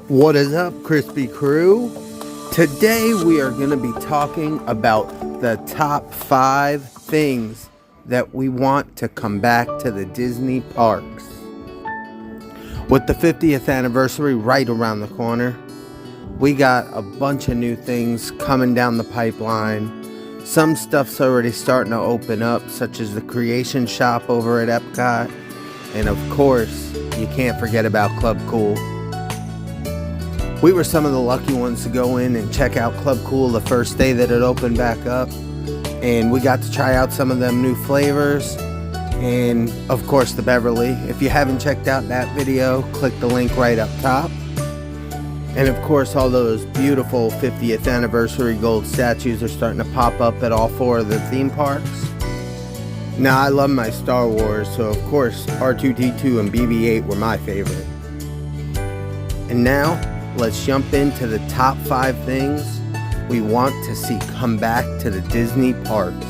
What is up, Crispy Crew? Today we are going to be talking about the top 5 things that we want to come back to the Disney parks. With the 50th anniversary right around the corner, we got a bunch of new things coming down the pipeline. Some stuff's already starting to open up, such as the Creation Shop over at Epcot. And of course, you can't forget about Club Cool. We were some of the lucky ones to go in and check out Club Cool the first day that it opened back up. And we got to try out some of them new flavors. And of course the Beverly. If you haven't checked out that video, click the link right up top. And of course all those beautiful 50th anniversary gold statues are starting to pop up at all 4 of the theme parks. Now I love my Star Wars, so of course R2-D2 and BB-8 were my favorite. And now, let's jump into the top 5 things we want to see come back to the Disney parks.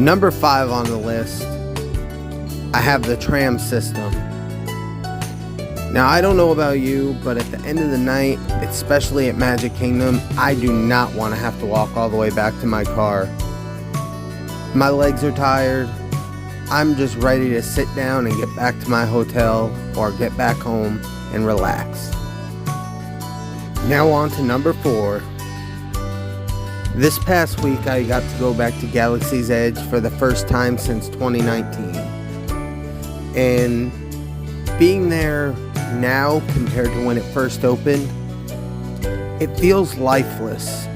Number 5 on the list, I have the Tram System. Now I don't know about you, but at the end of the night, especially at Magic Kingdom, I do not want to have to walk all the way back to my car. My legs are tired. I'm just ready to sit down and get back to my hotel or get back home and relax. Now on to number 4. This past week I got to go back to Galaxy's Edge for the first time since 2019. And being there now compared to when it first opened, it feels lifeless.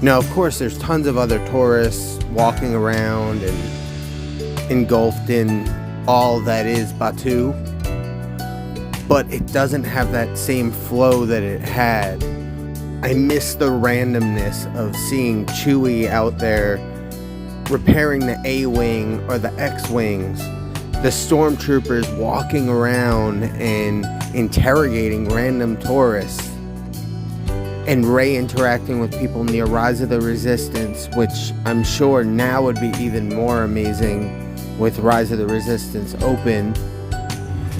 Now of course there's tons of other tourists walking around and engulfed in all that is Batuu. But it doesn't have that same flow that it had. I miss the randomness of seeing Chewie out there repairing the A-Wing or the X-Wings, the stormtroopers walking around and interrogating random tourists, and Rey interacting with people near Rise of the Resistance, which I'm sure now would be even more amazing with Rise of the Resistance open.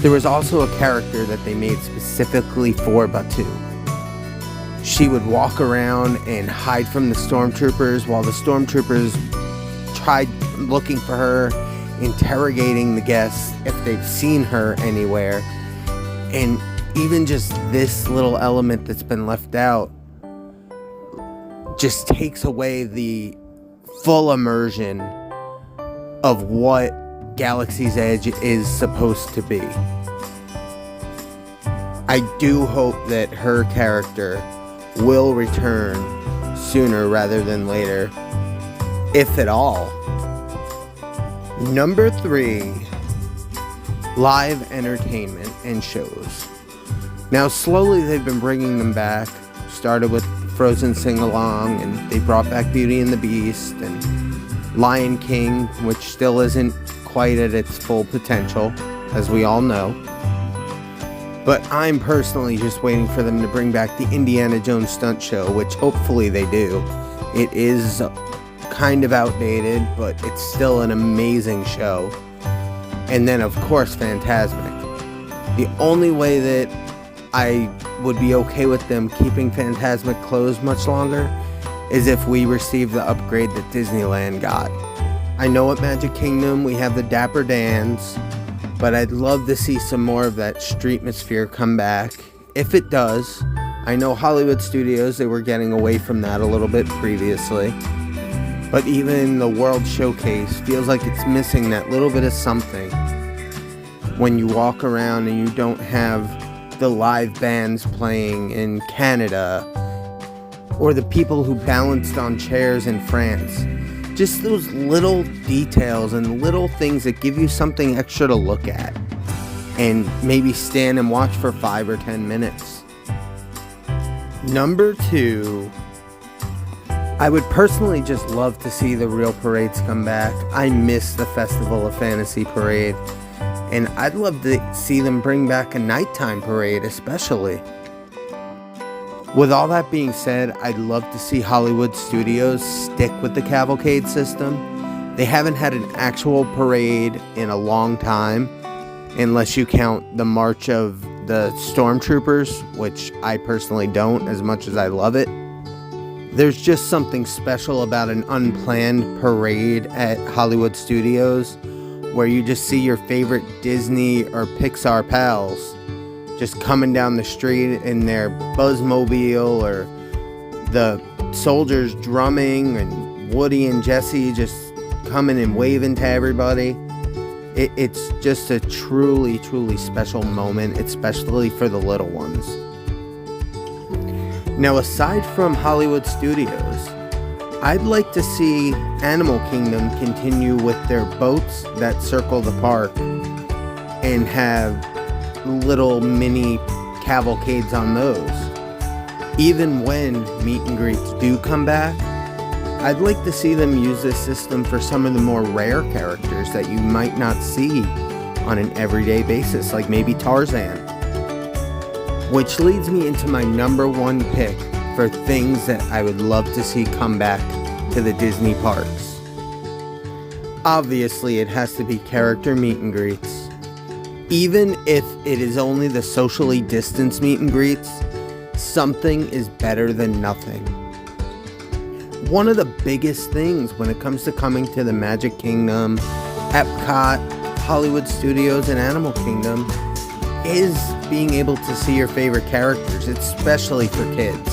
There was also a character that they made specifically for Batuu. She would walk around and hide from the stormtroopers while the stormtroopers tried looking for her, interrogating the guests if they've seen her anywhere. And even just this little element that's been left out just takes away the full immersion of what Galaxy's Edge is supposed to be. I do hope that her character will return sooner rather than later, if at all. Number 3, live entertainment and shows. Now slowly they've been bringing them back. Started with Frozen Sing-Along, and they brought back Beauty and the Beast and Lion King, which still isn't quite at its full potential, as we all know. But I'm personally just waiting for them to bring back the Indiana Jones stunt show, which hopefully they do. It is kind of outdated, but it's still an amazing show. And then of course Fantasmic. The only way that I would be okay with them keeping Fantasmic closed much longer is if we receive the upgrade that Disneyland got. I know at Magic Kingdom we have the Dapper Dans, but I'd love to see some more of that Streetmosphere come back. If it does, I know Hollywood Studios, they were getting away from that a little bit previously. But even the World Showcase feels like it's missing that little bit of something when you walk around and you don't have the live bands playing in Canada or the people who balanced on chairs in France. Just those little details and little things that give you something extra to look at and maybe stand and watch for 5 or 10 minutes. Number 2, I would personally just love to see the real parades come back. I miss the Festival of Fantasy parade, and I'd love to see them bring back a nighttime parade especially. With all that being said, I'd love to see Hollywood Studios stick with the cavalcade system. They haven't had an actual parade in a long time, unless you count the March of the stormtroopers, which I personally don't as much as I love it. There's just something special about an unplanned parade at Hollywood Studios where you just see your favorite Disney or Pixar pals just coming down the street in their Buzzmobile, or the soldiers drumming and Woody and Jesse just coming and waving to everybody. It's just a truly, truly special moment, especially for the little ones. Now, aside from Hollywood Studios, I'd like to see Animal Kingdom continue with their boats that circle the park and have little mini cavalcades on those. Even when meet and greets do come back, I'd like to see them use this system for some of the more rare characters that you might not see on an everyday basis, like maybe Tarzan. Which leads me into my number one pick for things that I would love to see come back to the Disney parks. Obviously, it has to be character meet and greets. Even if it is only the socially distanced meet and greets, something is better than nothing. One of the biggest things when it comes to coming to the Magic Kingdom, Epcot, Hollywood Studios, and Animal Kingdom is being able to see your favorite characters, especially for kids.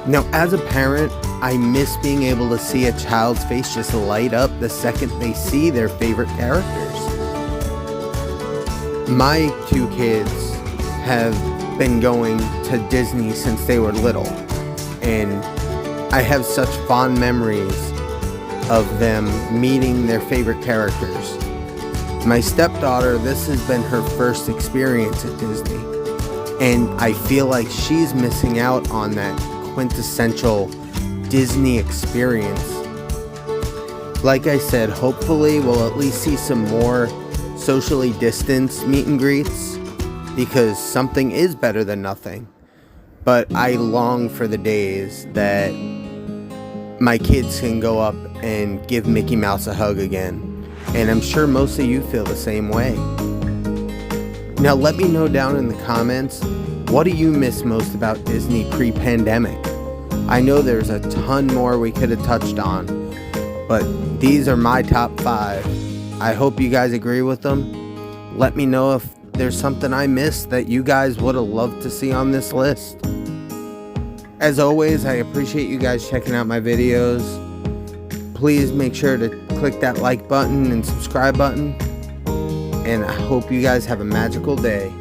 Now, as a parent, I miss being able to see a child's face just light up the second they see their favorite characters. My two kids have been going to Disney since they were little, and I have such fond memories of them meeting their favorite characters. My stepdaughter, this has been her first experience at Disney, and I feel like she's missing out on that quintessential Disney experience. Like I said, hopefully we'll at least see some more socially distanced meet and greets, because something is better than nothing. But I long for the days that my kids can go up and give Mickey Mouse a hug again. And I'm sure most of you feel the same way. Now let me know down in the comments, what do you miss most about Disney pre-pandemic? I know there's a ton more we could have touched on, but these are my top 5. I hope you guys agree with them. Let me know if there's something I missed that you guys would have loved to see on this list. As always, I appreciate you guys checking out my videos. Please make sure to click that like button and subscribe button. And I hope you guys have a magical day.